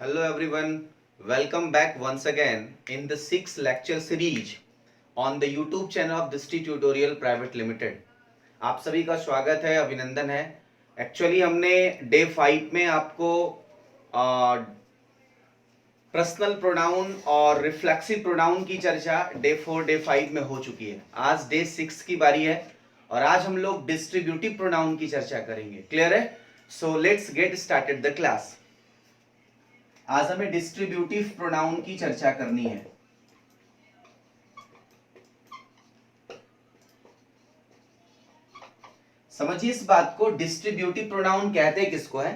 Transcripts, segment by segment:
Hello everyone, welcome back once again in the 6th lecture series on the YouTube channel of Dृष्टि Tutorial Private Limited. आप सभी का स्वागत है, अभिनंदन है. एक्चुअली हमने डे 5 में आपको पर्सनल प्रोनाउन और रिफ्लेक्सिव प्रोनाउन की चर्चा डे 4 डे 5 में हो चुकी है. आज डे 6 की बारी है और आज हम लोग डिस्ट्रीब्यूटिव प्रोनाउन की चर्चा करेंगे. क्लियर है? So let's get started the class. आज हमें डिस्ट्रीब्यूटिव प्रोनाउन की चर्चा करनी है. समझिए इस बात को, डिस्ट्रीब्यूटिव प्रोनाउन कहते किसको है.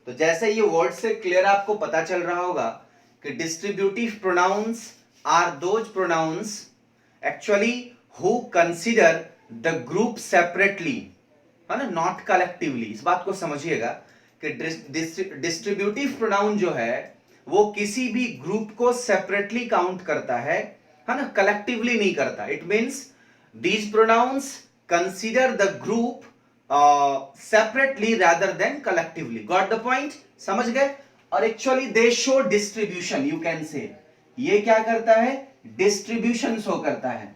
तो जैसे ये वर्ड से क्लियर आपको पता चल रहा होगा कि distributive pronouns are those pronouns actually who consider the group separately, है ना, नॉट कलेक्टिवली. इस बात को समझिएगा कि डिस्ट्रीब्यूटिव प्रोनाउन जो है वो किसी भी ग्रुप को सेपरेटली काउंट करता है ना, कलेक्टिवली नहीं करता. It means these pronouns consider the group separately rather than collectively. Got the point? समझ गए? और actually they show distribution, you can say. ये क्या करता है? डिस्ट्रीब्यूशन शो करता है.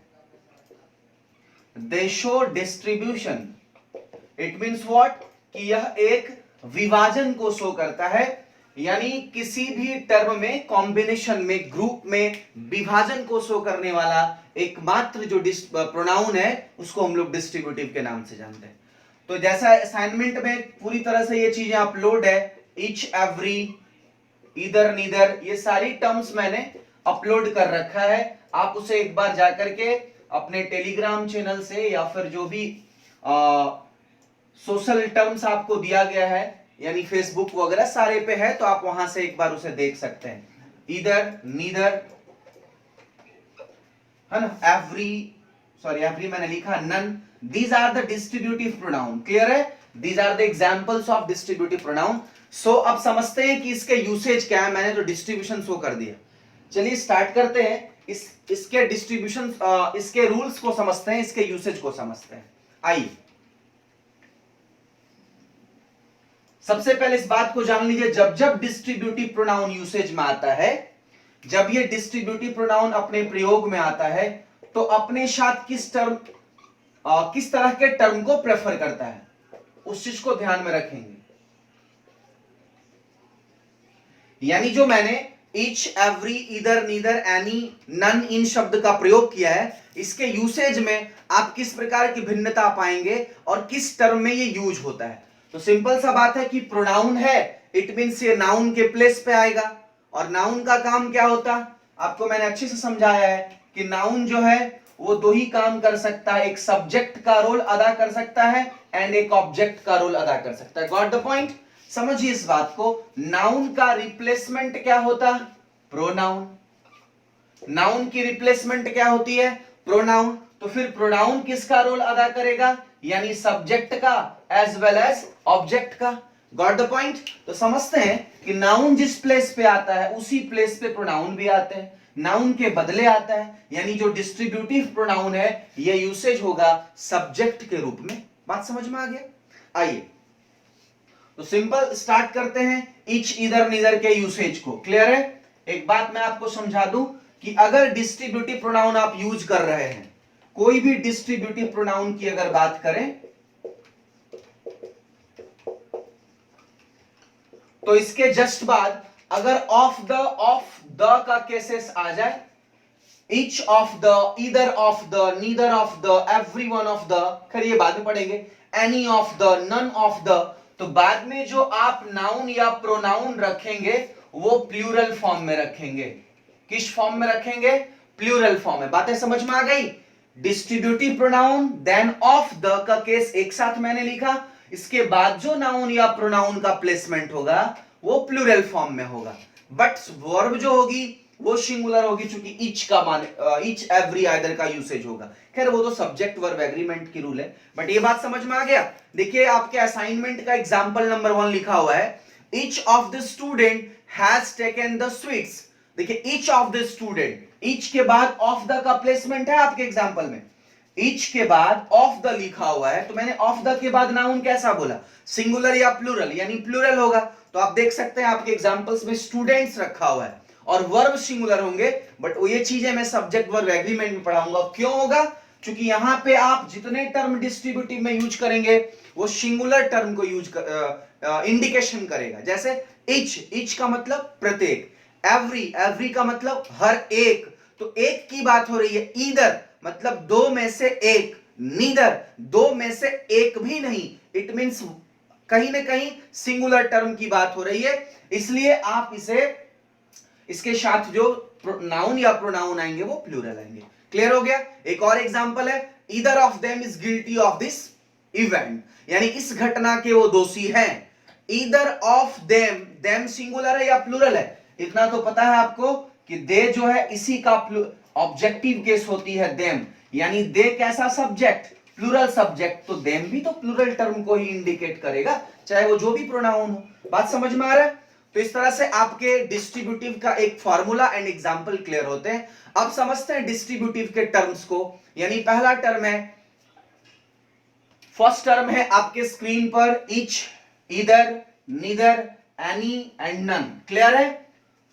They show distribution. It means what? कि यह एक विभाजन को शो करता है, यानी किसी भी टर्म में, कॉम्बिनेशन में, ग्रुप में विभाजन को शो करने वाला एकमात्र जो प्रोनाउन है उसको हम लोग डिस्ट्रीब्यूटिव के नाम से जानते हैं. तो जैसा असाइनमेंट में पूरी तरह से ये चीजें अपलोड है, ईच, एवरी, इधर, नीदर, ये सारी टर्म्स मैंने अपलोड कर रखा है. आप उसे एक बार जाकर के अपने टेलीग्राम चैनल से या फिर जो भी सोशल टर्म्स आपको दिया गया है, यानी फेसबुक वगैरह सारे पे है, तो आप वहां से एक बार उसे देख सकते हैं. इधर, नीदर, है ना, एवरी मैंने लिखा, none. These are the distributive pronoun. Clear है? These are the examples of distributive pronoun. So अब समझते हैं कि इसके यूसेज क्या है. मैंने तो डिस्ट्रीब्यूशन शो कर दिया. चलिए स्टार्ट करते हैं. इसके डिस्ट्रीब्यूशन, इसके रूल्स को समझते हैं, इसके यूसेज को समझते हैं. आइए सबसे पहले इस बात को जान लीजिए, जब जब डिस्ट्रीब्यूटिव प्रोनाउन यूसेज में आता है, जब ये डिस्ट्रीब्यूटिव प्रोनाउन अपने प्रयोग में आता है, तो अपने साथ किस तरह के टर्म को प्रेफर करता है, उस चीज को ध्यान में रखेंगे. यानी जो मैंने ईच, एवरी, इधर, नीदर, एनी, नन, इन शब्द का प्रयोग किया है, इसके यूसेज में आप किस प्रकार की भिन्नता पाएंगे और किस टर्म में ये यूज होता है. तो सिंपल सा बात है कि प्रोनाउन है, इट मींस ये नाउन के प्लेस पे आएगा. और नाउन का काम क्या होता, आपको मैंने अच्छे से समझाया है कि नाउन जो है वो दो ही काम कर सकता है. एक सब्जेक्ट का रोल अदा कर सकता है एंड एक ऑब्जेक्ट का रोल अदा कर सकता है. Got the point? समझिए इस बात को. नाउन का रिप्लेसमेंट क्या होता? प्रोनाउन. नाउन की रिप्लेसमेंट क्या होती है? प्रोनाउन. तो फिर प्रोनाउन किसका रोल अदा करेगा? यानी सब्जेक्ट का एज वेल एज ऑब्जेक्ट का. Got the point? तो समझते हैं कि नाउन जिस प्लेस पे आता है उसी प्लेस पे प्रोनाउन भी आते हैं, नाउन के बदले आता है. यानी जो डिस्ट्रीब्यूटिव प्रोनाउन है ये यूसेज होगा सब्जेक्ट के रूप में. बात समझ में आ गया? आइए तो सिंपल स्टार्ट करते हैं ईच, इधर, नीदर के यूसेज को. क्लियर है? एक बात मैं आपको समझा दूं कि अगर डिस्ट्रीब्यूटिव प्रोनाउन आप यूज कर रहे हैं, कोई भी डिस्ट्रीब्यूटिव प्रोनाउन की अगर बात करें, तो इसके जस्ट बाद अगर ऑफ द का केसेस आ जाए, each of the, either of the, neither of the, every one of the, खैर ये बाद में पढ़ेंगे, any of the, none of the, तो बाद में जो आप नाउन या प्रोनाउन रखेंगे वो प्लूरल फॉर्म में रखेंगे. किस फॉर्म में रखेंगे? प्लूरल फॉर्म में. बातें समझ में आ गई? Distributive pronoun then of the का केस एक साथ मैंने लिखा, इसके बाद जो नाउन या प्रोनाउन का प्लेसमेंट होगा वो प्लूरल फॉर्म में होगा. बट वर्ब जो होगी वो सिंगुलर होगी, क्योंकि ईच का माने ईच, एवरी, आइदर का यूसेज होगा. खैर वो तो सब्जेक्ट वर्ब एग्रीमेंट की रूल है. बट ये बात समझ में आ गया? देखिए आपके असाइनमेंट का एग्जांपल नंबर 1 लिखा हुआ है, each of the student has taken the sweets. देखिए each of the student, each के बाद ऑफ द का प्लेसमेंट है आपके एग्जांपल में. ईच के बाद ऑफ द लिखा हुआ है, तो मैंने ऑफ द के बाद नाउन कैसा बोला? सिंगुलर या प्लूरल? यानी प्लूरल होगा. तो आप देख सकते हैं आपके एग्जांपल्स में स्टूडेंट्स रखा हुआ है और वर्ब सिंगुलर होंगे, बट वो ये चीजें मैं सब्जेक्ट वर्ब एग्रीमेंट में पढ़ाऊंगा। क्यों होगा? क्योंकि यहां पे आप जितने टर्म डिस्ट्रीब्यूटिव में यूज करेंगे वो सिंगुलर टर्म को यूज इंडिकेशन करेगा। जैसे इच का मतलब प्रत्येक, एवरी का मतलब हर एक, तो एक की बात हो रही है। ईदर मतलब दो में से एक, नीदर दो में से एक भी नहीं, इट मींस कहीं ना कहीं सिंगुलर टर्म की बात हो रही है, इसलिए आप इसे इसके साथ जो नाउन या प्रोनाउन आएंगे वो प्लूरल आएंगे। क्लियर हो गया? एक और एग्जांपल है, either of them is guilty of this event, यानी इस घटना के वो दोषी हैं। Either of them, them singular है या प्लूरल है? इतना तो पता है आपको कि दे जो है इसी का ऑब्जेक्टिव केस होती है देम, यानी दे कैसा सब्जेक्ट? प्लूरल सब्जेक्ट, तो देम भी तो प्लूरल टर्म को ही इंडिकेट करेगा, चाहे वो जो भी प्रोनाउन हो। बात समझ में आ रहा है? तो इस तरह से आपके डिस्ट्रीब्यूटिव का एक फॉर्मूला एंड एग्जांपल क्लियर होते हैं। अब समझते हैं डिस्ट्रीब्यूटिव के टर्म्स को, यानी पहला टर्म है, फर्स्ट टर्म है आपके स्क्रीन पर each, either, neither, any and none. Clear है?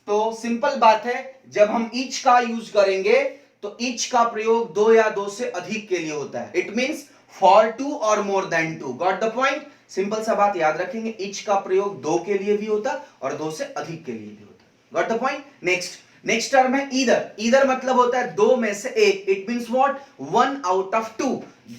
तो सिंपल बात है, जब हम ईच का यूज करेंगे तो ईच का प्रयोग दो या दो से अधिक के लिए होता है। इट मींस फॉर टू और more than two. Got the point? Simple सा बात याद रखेंगे, ईच का प्रयोग दो के लिए भी होता और दो से अधिक के लिए भी होता। Got the point? Next term है ईदर। ईदर मतलब होता है दो में से एक, it means what? One out of two.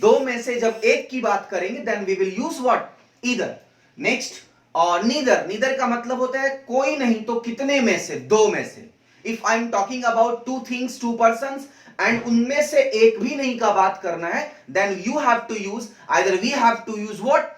दो में से जब एक की बात करेंगे then we will use what? Either. Next और नीदर, नीदर का मतलब होता है कोई नहीं तो कितने में से, दो में से। If I am talking about two things, two persons, and उनमें से एक भी नहीं का बात करना है, then you have to use, either we have to use what?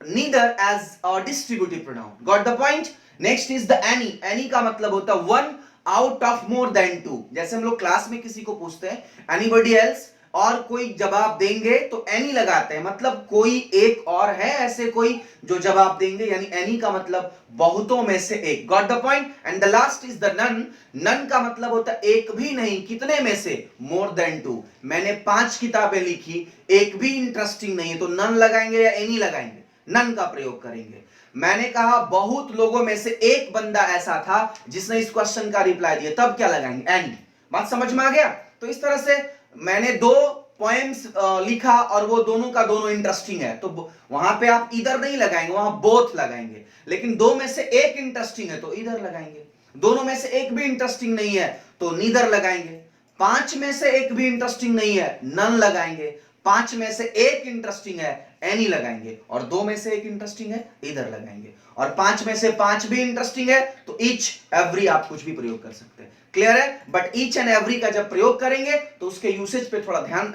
Neither as a distributive pronoun. Got the point? Next is the any. Any का मतलब होता है one out of more than two. जैसे हम लोग क्लास में किसी को पूछते हैं एनीबॉडी एल्स, और कोई जवाब देंगे तो एनी लगाते हैं, मतलब कोई एक और है ऐसे कोई जो जवाब देंगे, यानी एनी का मतलब बहुतों में से एक। Got the point? And the last is the none. None का मतलब होता है एक भी नहीं, कितने में से? More than two. मैंने 5 किताबें लिखी, एक भी इंटरेस्टिंग नहीं है, तो नन लगाएंगे या एनी लगाएंगे? नन का प्रयोग करेंगे। मैंने कहा बहुत लोगों में से एक बंदा ऐसा था जिसने इस क्वेश्चन का रिप्लाई दिया, तब क्या लगाएंगे? एनी। बात समझ में आ गया? तो इस तरह से मैंने दो पोएम्स लिखा और वो दोनों का दोनों इंटरेस्टिंग है, तो वहां पे आप इधर नहीं लगाएंगे, वहां बोथ लगाएंगे। लेकिन दो में से एक इंटरेस्टिंग है तो इधर लगाएंगे, दोनों में से एक भी इंटरेस्टिंग नहीं है तो नीदर लगाएंगे। 5 में से एक भी इंटरेस्टिंग नहीं है, नन लगाएंगे। 5 में से एक इंटरेस्टिंग है, एनी लगाएंगे। और 2 में से एक इंटरेस्टिंग है, इधर लगाएंगे। और 5 में से 5 भी इंटरेस्टिंग है तो ईच, एवरी आप कुछ भी प्रयोग कर सकते हैं। क्लियर है? बट ईच एंड एवरी का जब प्रयोग करेंगे तो उसके यूसेज पे थोड़ा ध्यान,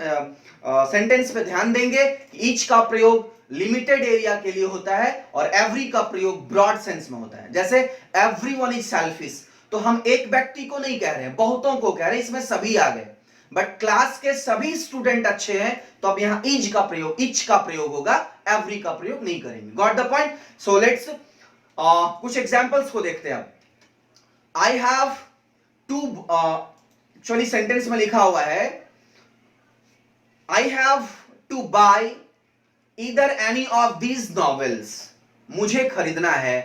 सेंटेंस पे ध्यान देंगे। ईच का प्रयोग लिमिटेड एरिया के लिए होता है और एवरी का प्रयोग ब्रॉड सेंस में होता है। जैसे एवरीवन इज सेल्फिश, तो हम एक व्यक्ति को नहीं कह रहे हैं, बहुतों को कह रहे हैं, इसमें सभी आ गए। बट क्लास के सभी स्टूडेंट अच्छे हैं तो अब यहां ईच का प्रयोग होगा, एवरी का प्रयोग नहीं करेंगे। Got the point? So let's कुछ एग्जांपल्स को देखते हैं। I have two, actually sentence में लिखा हुआ है I have to buy either any of these novels, मुझे खरीदना है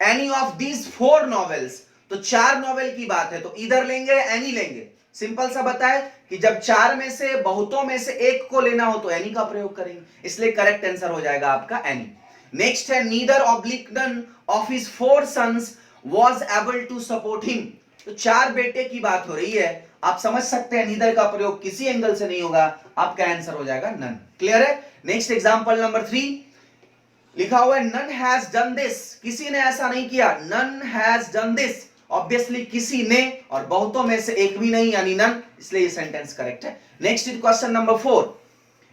एनी ऑफ दीज 4 नॉवेल्स, तो 4 नॉवेल की बात है तो इधर लेंगे या एनी लेंगे? सिंपल सा बताए कि जब 4 में से बहुतों में से एक को लेना हो तो एनी का प्रयोग करेंगे, इसलिए करेक्ट आंसर हो जाएगा आपका एनी। नेक्स्ट है neither oblique none of his 4 sons was able to support him, तो 4 बेटे की बात हो रही है, आप समझ सकते हैं नीदर का प्रयोग किसी एंगल से नहीं होगा, आपका आंसर हो जाएगा नन। क्लियर है? नेक्स्ट एग्जांपल नंबर 3 लिखा हुआ है नन हैज डन दिस, किसी ने ऐसा नहीं किया, none has done this, obviously किसी ने, और बहुतों में से एक भी नहीं यानी नन, इसलिए ये सेंटेंस करेक्ट है। Next is question number 4,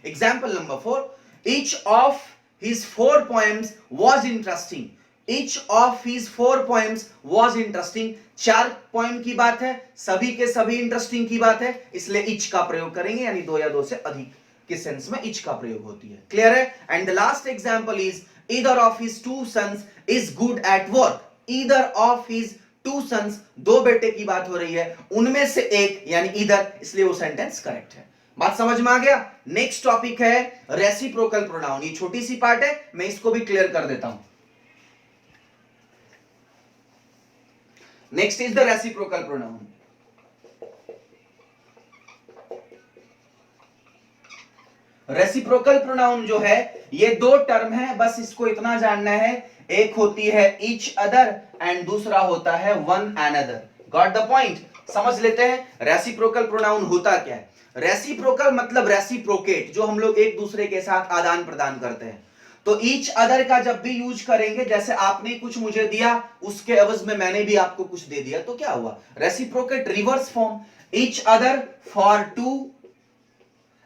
example number 4, each of his 4 poems was interesting, each of his 4 poems was interesting, 4 poem की बात है, सभी के सभी इंटरेस्टिंग की बात है, इसलिए ईच का प्रयोग करेंगे, यानी 2 या 2 से अधिक के सेंस में ईच का प्रयोग होती है। क्लियर है? And the last example is either of his 2 sons is good at work, either of his 2 sons, 2 बेटे की बात हो रही है, उनमें से एक यानी इधर, इसलिए वो सेंटेंस करेक्ट है। बात समझ में आ गया? नेक्स्ट टॉपिक है रेसिप्रोकल प्रोनाउन, ये छोटी सी पार्ट है, मैं इसको भी क्लियर कर देता हूं। Next is the reciprocal pronoun. Reciprocal pronoun जो है ये दो टर्म है, बस इसको इतना जानना है, एक होती है ईच अदर एंड दूसरा होता है one another. Got the point? समझ लेते हैं रेसिप्रोकल प्रोनाउन होता क्या है। रेसिप्रोकल मतलब रेसिप्रोकेट, जो हम लोग एक दूसरे के साथ आदान प्रदान करते हैं। तो ईच अदर का जब भी यूज करेंगे, जैसे आपने कुछ मुझे दिया उसके एवज में मैंने भी आपको कुछ दे दिया, तो क्या हुआ? Reciprocate reverse form, each other for two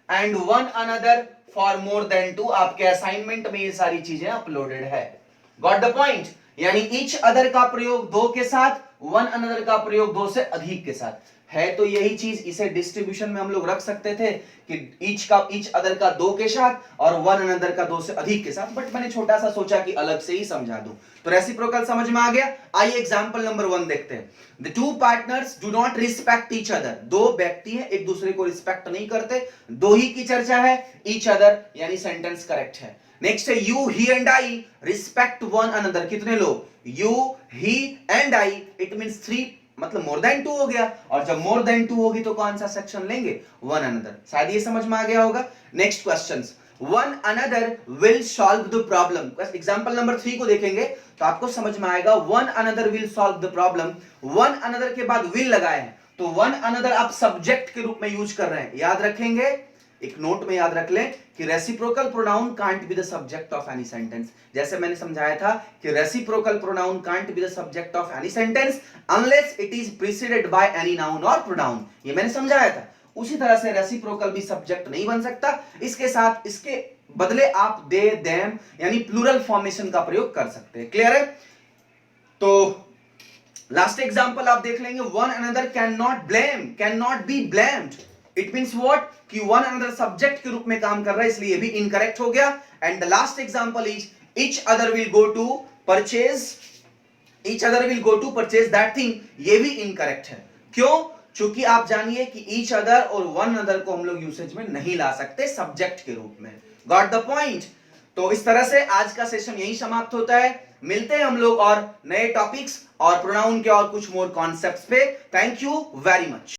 and one another for more than two. आपके असाइनमेंट में ये सारी चीजें अपलोडेड है। Got the point? यानी ईच अदर का प्रयोग दो के साथ, वन अनदर का प्रयोग दो से अधिक के साथ है। तो यही चीज इसे डिस्ट्रीब्यूशन में हम लोग रख सकते थे कि ईच अदर का दो के साथ और वन अनदर का दो से अधिक के साथ, बट मैंने छोटा सा सोचा कि अलग से ही समझा दूं। तो रेसिप्रोकल समझ में आ गया। आइए एग्जांपल नंबर 1 देखते हैं। The two partners do not respect each other. दो व्यक्ति हैं, एक दूसरे को रिस्पेक्ट नहीं करते। दो ही की चर्चा है, ईच अदर यानी सेंटेंस करेक्ट है। नेक्स्ट है you he and I respect one another. कितने लोग? You he and I, it means 3, मतलब मोर देन 2 हो गया। और जब मोर देन 2 होगी तो कौन सा सेक्शन लेंगे? One another. शायद ये समझ में आ गया होगा। Next questions, one another will solve the problem. Example number 3 को देखेंगे तो आपको समझ में आएगा one another will solve the problem. One another के बाद विल लगाए हैं, तो वन अनदर आप सब्जेक्ट के रूप में यूज कर रहे हैं। याद रखेंगे, एक नोट में याद रख लें कि reciprocal pronoun can't be the subject of any sentence. जैसे मैंने समझाया था कि reciprocal pronoun can't be the subject of any sentence unless it is preceded by any noun और प्रोनाउन। ये मैंने समझाया था। उसी तरह से रेसिप्रोकल भी सब्जेक्ट नहीं बन सकता। इसके साथ इसके बदले आप दे, देम यानी प्लूरल फॉर्मेशन का प्रयोग कर सकते हैं। क्लियर है? तो लास्ट एग्जांपल आप देख लेंगे, one another can not be blamed. It means what? कि वन अनदर सब्जेक्ट के रूप में काम कर रहा है, इसलिए भी इनकरेक्ट हो गया। And the last example is each other will go to purchase that thing. ये भी इनकरेक्ट है। क्यों? क्योंकि आप जानिए कि ईच अदर और वन अदर को हम लोग यूसेज में नहीं ला सकते सब्जेक्ट के रूप में। Got the point? तो इस तरह से आज का सेशन यही समाप्त होता है। मिलते हैं हम लोग और नए टॉपिक्स और प्रोनाउन के और कुछ मोर कॉन्सेप्ट्स पे। Thank you very much.